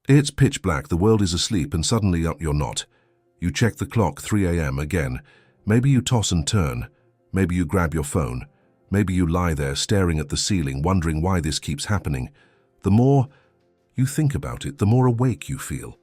It's pitch black, the world is asleep, and suddenly up you're not. You check the clock, 3 a.m. again. Maybe you toss and turn. Maybe you grab your phone. Maybe you lie there staring at the ceiling, wondering why this keeps happening. The more you think about it, the more awake you feel.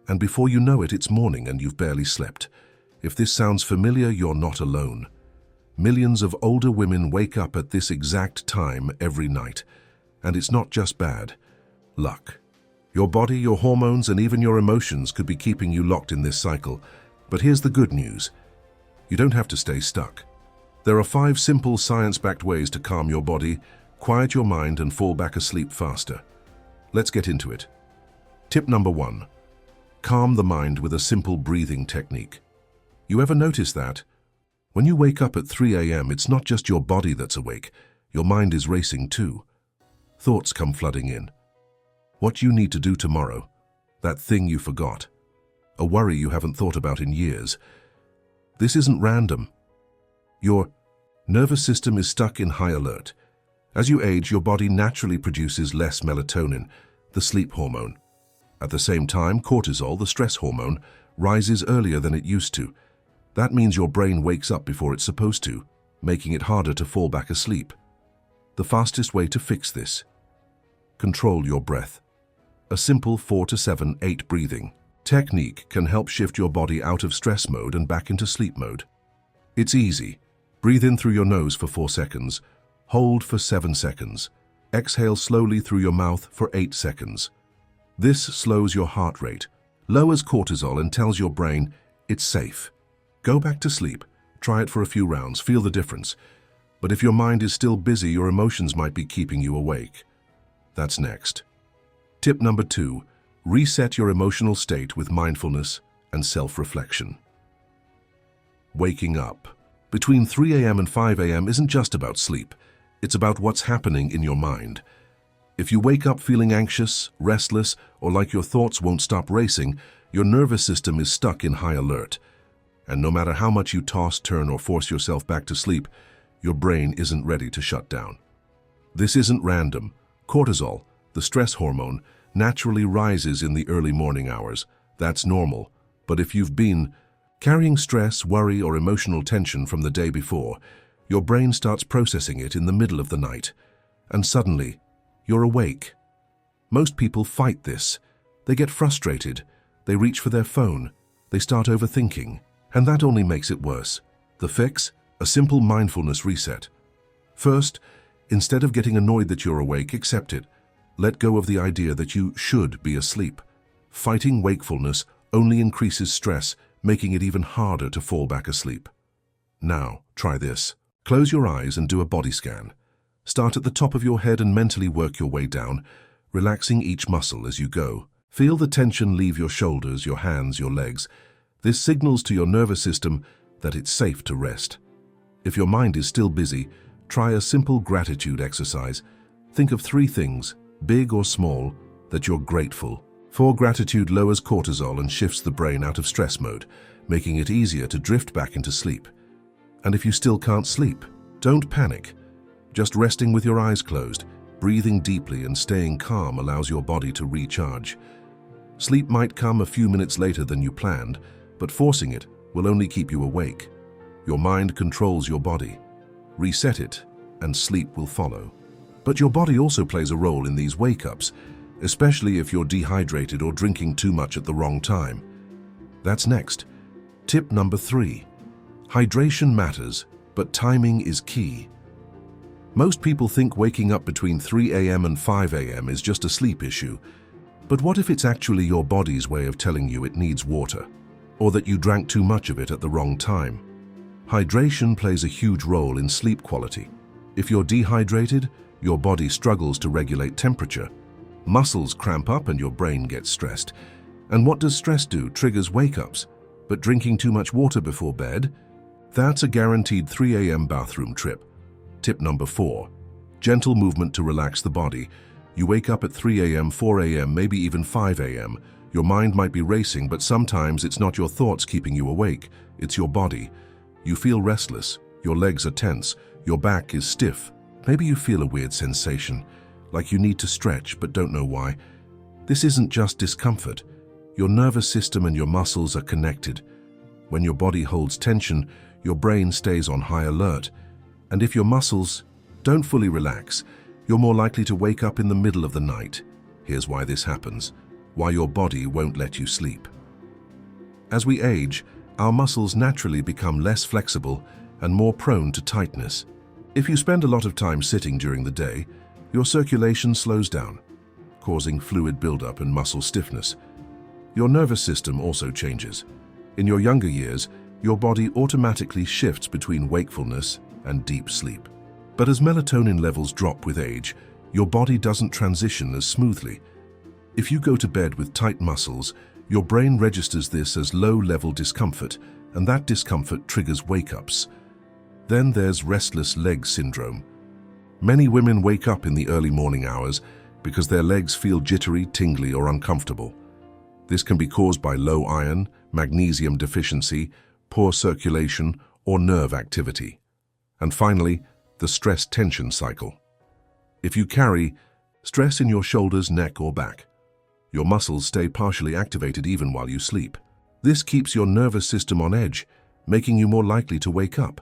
And before you know it, it's morning and you've barely slept. If this sounds familiar, you're not alone. Millions of older women wake up at this exact time every night. And it's not just bad luck. Your body, your hormones, and even your emotions could be keeping you locked in this cycle. But here's the good news. You don't have to stay stuck. There are 5 simple science-backed ways to calm your body, quiet your mind, and fall back asleep faster. Let's get into it. Tip number 1. Calm the mind with a simple breathing technique. You ever notice that? When you wake up at 3 a.m., it's not just your body that's awake. Your mind is racing too. Thoughts come flooding in. What you need to do tomorrow, that thing you forgot, a worry you haven't thought about in years. This isn't random. Your nervous system is stuck in high alert. As you age, your body naturally produces less melatonin, the sleep hormone. At the same time, cortisol, the stress hormone, rises earlier than it used to. That means your brain wakes up before it's supposed to, making it harder to fall back asleep. The fastest way to fix this: control your breath. A simple 4 to 7, 8 breathing technique can help shift your body out of stress mode and back into sleep mode. It's easy. Breathe in through your nose for 4 seconds. Hold for 7 seconds. Exhale slowly through your mouth for 8 seconds. This slows your heart rate, lowers cortisol, and tells your brain it's safe. Go back to sleep. Try it for a few rounds. Feel the difference. But if your mind is still busy, your emotions might be keeping you awake. That's next. Tip number 2. Reset your emotional state with mindfulness and self-reflection. Waking up between 3 a.m. and 5 a.m. isn't just about sleep. It's about what's happening in your mind. If you wake up feeling anxious, restless, or like your thoughts won't stop racing, your nervous system is stuck in high alert. And no matter how much you toss, turn, or force yourself back to sleep, your brain isn't ready to shut down. This isn't random. Cortisol, the stress hormone, naturally rises in the early morning hours. That's normal. But if you've been carrying stress, worry, or emotional tension from the day before, your brain starts processing it in the middle of the night. And suddenly, you're awake. Most people fight this. They get frustrated. They reach for their phone. They start overthinking. And that only makes it worse. The fix? A simple mindfulness reset. First, instead of getting annoyed that you're awake, accept it. Let go of the idea that you should be asleep. Fighting wakefulness only increases stress, making it even harder to fall back asleep. Now, try this. Close your eyes and do a body scan. Start at the top of your head and mentally work your way down, relaxing each muscle as you go. Feel the tension leave your shoulders, your hands, your legs. This signals to your nervous system that it's safe to rest. If your mind is still busy, try a simple gratitude exercise. Think of 3 things, big or small, that you're grateful for. Gratitude lowers cortisol and shifts the brain out of stress mode, making it easier to drift back into sleep. And if you still can't sleep, don't panic. Just resting with your eyes closed, breathing deeply, and staying calm allows your body to recharge. Sleep might come a few minutes later than you planned, but forcing it will only keep you awake. Your mind controls your body. Reset it, and sleep will follow. But your body also plays a role in these wake-ups, especially if you're dehydrated or drinking too much at the wrong time. That's next. Tip number 3. Hydration matters, but timing is key. Most people think waking up between 3 a.m. and 5 a.m. is just a sleep issue. But what if it's actually your body's way of telling you it needs water, or that you drank too much of it at the wrong time? Hydration plays a huge role in sleep quality. If you're dehydrated, your body struggles to regulate temperature. Muscles cramp up and your brain gets stressed. And what does stress do? Triggers wake-ups. But drinking too much water before bed? That's a guaranteed 3 a.m. bathroom trip. Tip number 4. Gentle movement to relax the body. You wake up at 3 a.m., 4 a.m., maybe even 5 a.m. Your mind might be racing, but sometimes it's not your thoughts keeping you awake. It's your body. You feel restless. Your legs are tense. Your back is stiff. Maybe you feel a weird sensation, like you need to stretch but don't know why. This isn't just discomfort. Your nervous system and your muscles are connected. When your body holds tension, your brain stays on high alert. And if your muscles don't fully relax, you're more likely to wake up in the middle of the night. Here's why this happens, why your body won't let you sleep. As we age, our muscles naturally become less flexible and more prone to tightness. If you spend a lot of time sitting during the day, your circulation slows down, causing fluid buildup and muscle stiffness. Your nervous system also changes. In your younger years, your body automatically shifts between wakefulness and deep sleep. But as melatonin levels drop with age, your body doesn't transition as smoothly. If you go to bed with tight muscles, your brain registers this as low-level discomfort, and that discomfort triggers wake-ups. Then there's restless leg syndrome. Many women wake up in the early morning hours because their legs feel jittery, tingly, or uncomfortable. This can be caused by low iron, magnesium deficiency, poor circulation, or nerve activity. And finally, the stress-tension cycle. If you carry stress in your shoulders, neck, or back, your muscles stay partially activated even while you sleep. This keeps your nervous system on edge, making you more likely to wake up,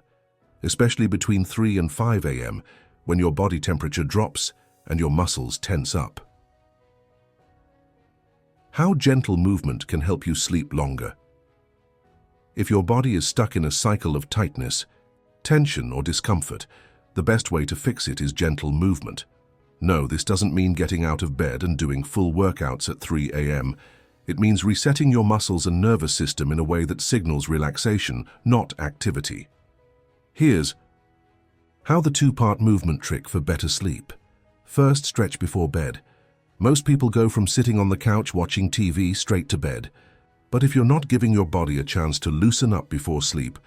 especially between 3 and 5 a.m. when your body temperature drops and your muscles tense up. How gentle movement can help you sleep longer? If your body is stuck in a cycle of tightness, tension, or discomfort, the best way to fix it is gentle movement. No, this doesn't mean getting out of bed and doing full workouts at 3 a.m. It means resetting your muscles and nervous system in a way that signals relaxation, not activity. Here's how the two-part movement trick for better sleep. First, stretch before bed. Most people go from sitting on the couch watching TV straight to bed. But if you're not giving your body a chance to loosen up before sleep,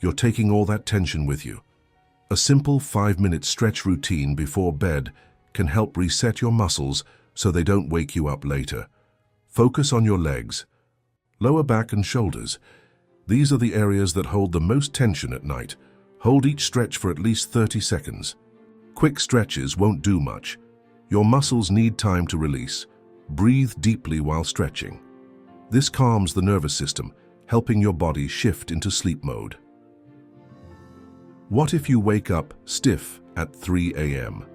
you're taking all that tension with you. A simple 5-minute stretch routine before bed can help reset your muscles so they don't wake you up later. Focus on your legs, lower back and shoulders. These are the areas that hold the most tension at night. Hold each stretch for at least 30 seconds. Quick stretches won't do much. Your muscles need time to release. Breathe deeply while stretching. This calms the nervous system, helping your body shift into sleep mode. What if you wake up stiff at 3 a.m.?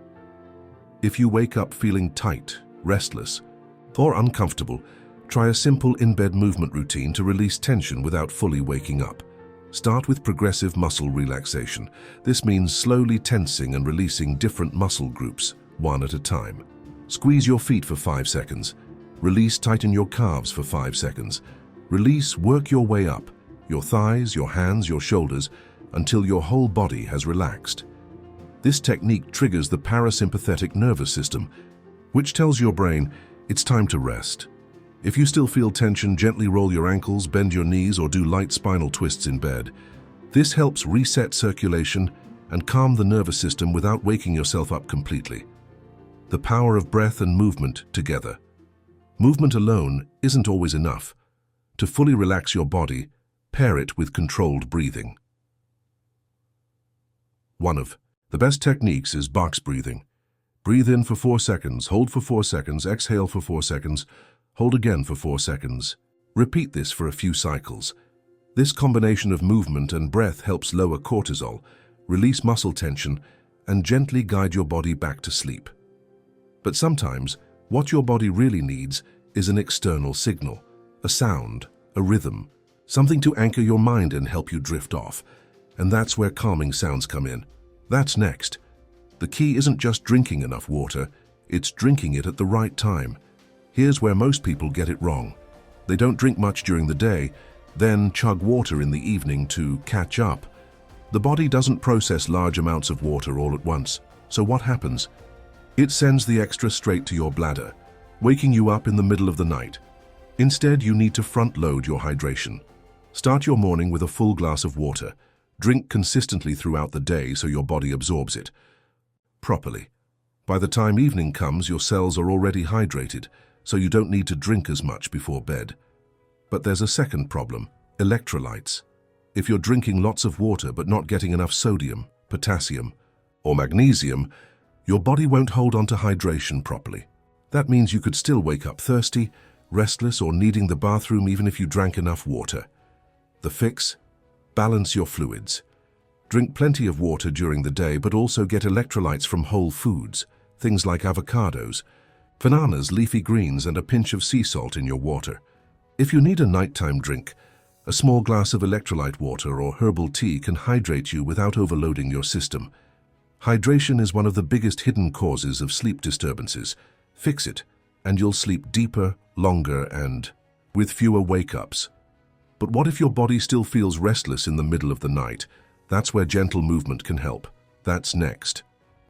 If you wake up feeling tight, restless, or uncomfortable, try a simple in-bed movement routine to release tension without fully waking up. Start with progressive muscle relaxation. This means slowly tensing and releasing different muscle groups, one at a time. Squeeze your feet for 5 seconds. Release, tighten your calves for 5 seconds. Release, work your way up, your thighs, your hands, your shoulders, until your whole body has relaxed. This technique triggers the parasympathetic nervous system, which tells your brain it's time to rest. If you still feel tension, gently roll your ankles, bend your knees, or do light spinal twists in bed. This helps reset circulation and calm the nervous system without waking yourself up completely. The power of breath and movement together. Movement alone isn't always enough. To fully relax your body, pair it with controlled breathing. One of the best techniques is box breathing. Breathe in for 4 seconds, hold for 4 seconds, exhale for 4 seconds, hold again for 4 seconds. Repeat this for a few cycles. This combination of movement and breath helps lower cortisol, release muscle tension, and gently guide your body back to sleep. But sometimes, what your body really needs is an external signal, a sound, a rhythm, something to anchor your mind and help you drift off. And that's where calming sounds come in. That's next. The key isn't just drinking enough water, it's drinking it at the right time. Here's where most people get it wrong. They don't drink much during the day, then chug water in the evening to catch up. The body doesn't process large amounts of water all at once, so what happens? It sends the extra straight to your bladder, waking you up in the middle of the night. Instead, you need to front-load your hydration. Start your morning with a full glass of water. Drink consistently throughout the day so your body absorbs it properly. By the time evening comes, your cells are already hydrated, so you don't need to drink as much before bed. But there's a second problem: electrolytes. If you're drinking lots of water but not getting enough sodium, potassium, or magnesium, your body won't hold on to hydration properly. That means you could still wake up thirsty, restless, or needing the bathroom even if you drank enough water. The fix? Balance your fluids. Drink plenty of water during the day, but also get electrolytes from whole foods, things like avocados, bananas, leafy greens, and a pinch of sea salt in your water. If you need a nighttime drink, a small glass of electrolyte water or herbal tea can hydrate you without overloading your system. Hydration is one of the biggest hidden causes of sleep disturbances. Fix it, and you'll sleep deeper, longer, and with fewer wake-ups. But what if your body still feels restless in the middle of the night? That's where gentle movement can help. That's next.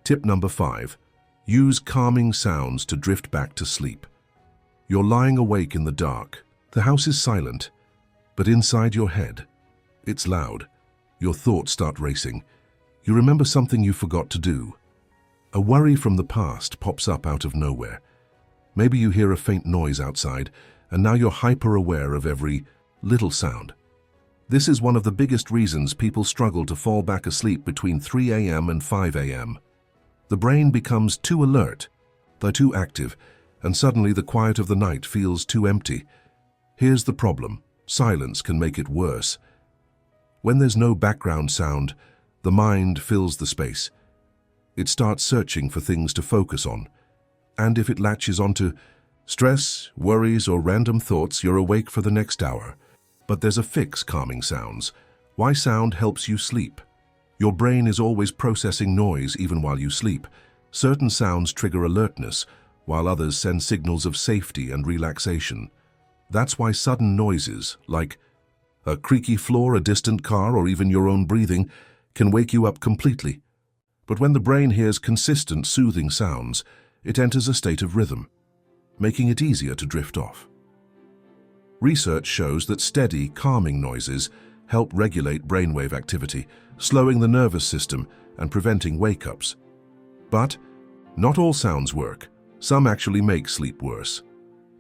Tip number 5. Use calming sounds to drift back to sleep. You're lying awake in the dark. The house is silent, but inside your head, it's loud. Your thoughts start racing. You remember something you forgot to do. A worry from the past pops up out of nowhere. Maybe you hear a faint noise outside, and now you're hyper-aware of every little sound. This is one of the biggest reasons people struggle to fall back asleep between 3 a.m. and 5 a.m. The brain becomes too alert, too active, and suddenly the quiet of the night feels too empty. Here's the problem. Silence can make it worse. When there's no background sound, the mind fills the space. It starts searching for things to focus on. And if it latches onto stress, worries, or random thoughts, you're awake for the next hour. But there's a fix: calming sounds. Why sound helps you sleep? Your brain is always processing noise even while you sleep. Certain sounds trigger alertness, while others send signals of safety and relaxation. That's why sudden noises, like a creaky floor, a distant car, or even your own breathing, can wake you up completely. But when the brain hears consistent, soothing sounds, it enters a state of rhythm, making it easier to drift off. Research shows that steady, calming noises help regulate brainwave activity, slowing the nervous system and preventing wake-ups. But not all sounds work. Some actually make sleep worse.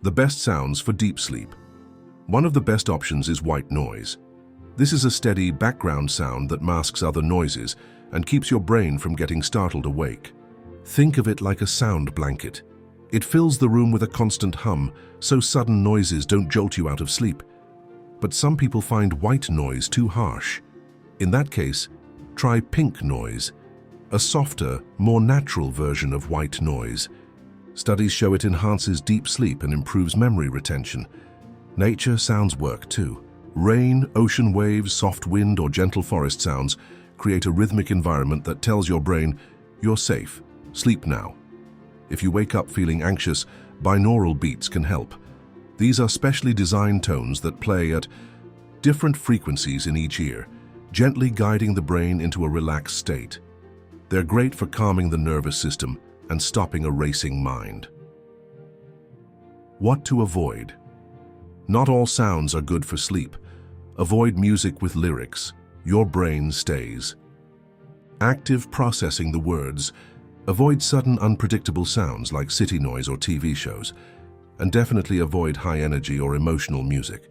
The best sounds for deep sleep. One of the best options is white noise. This is a steady background sound that masks other noises and keeps your brain from getting startled awake. Think of it like a sound blanket. It fills the room with a constant hum, so sudden noises don't jolt you out of sleep. But some people find white noise too harsh. In that case, try pink noise, a softer, more natural version of white noise. Studies show it enhances deep sleep and improves memory retention. Nature sounds work too. Rain, ocean waves, soft wind, or gentle forest sounds create a rhythmic environment that tells your brain, you're safe, sleep now. If you wake up feeling anxious, binaural beats can help. These are specially designed tones that play at different frequencies in each ear, gently guiding the brain into a relaxed state. They're great for calming the nervous system and stopping a racing mind. What to avoid? Not all sounds are good for sleep. Avoid music with lyrics. Your brain stays active processing the words. Avoid sudden, unpredictable sounds like city noise or TV shows. And definitely avoid high energy or emotional music.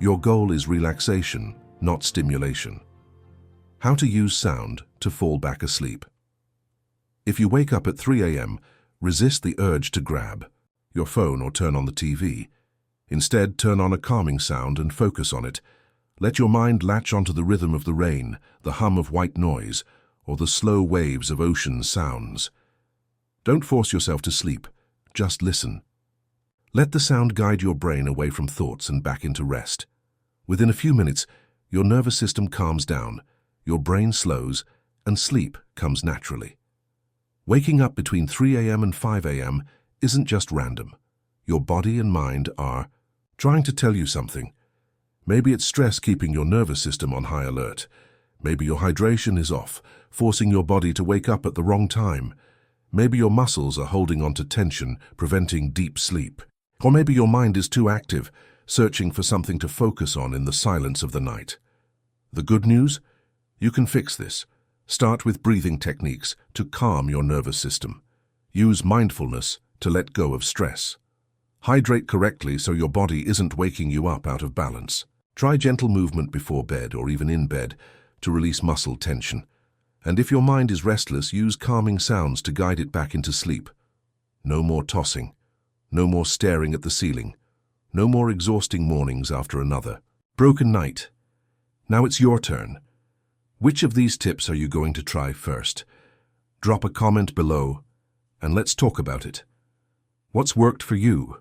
Your goal is relaxation, not stimulation. How to use sound to fall back asleep. If you wake up at 3 a.m., resist the urge to grab your phone or turn on the TV. Instead, turn on a calming sound and focus on it. Let your mind latch onto the rhythm of the rain, the hum of white noise, or the slow waves of ocean sounds. Don't force yourself to sleep, just listen. Let the sound guide your brain away from thoughts and back into rest. Within a few minutes, your nervous system calms down, your brain slows, and sleep comes naturally. Waking up between 3 a.m. and 5 a.m. isn't just random. Your body and mind are trying to tell you something. Maybe it's stress keeping your nervous system on high alert. Maybe your hydration is off, forcing your body to wake up at the wrong time. Maybe your muscles are holding on to tension, preventing deep sleep. Or maybe your mind is too active, searching for something to focus on in the silence of the night. The good news? You can fix this. Start with breathing techniques to calm your nervous system. Use mindfulness to let go of stress. Hydrate correctly so your body isn't waking you up out of balance. Try gentle movement before bed or even in bed to release muscle tension. And if your mind is restless, use calming sounds to guide it back into sleep. No more tossing. No more staring at the ceiling. No more exhausting mornings after another. Broken night. Now it's your turn. Which of these tips are you going to try first? Drop a comment below and let's talk about it. What's worked for you?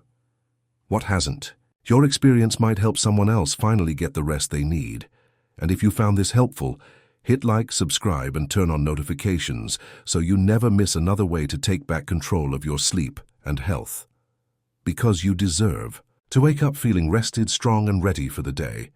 What hasn't? Your experience might help someone else finally get the rest they need. And if you found this helpful, hit like, subscribe, and turn on notifications so you never miss another way to take back control of your sleep and health. Because you deserve to wake up feeling rested, strong, and ready for the day.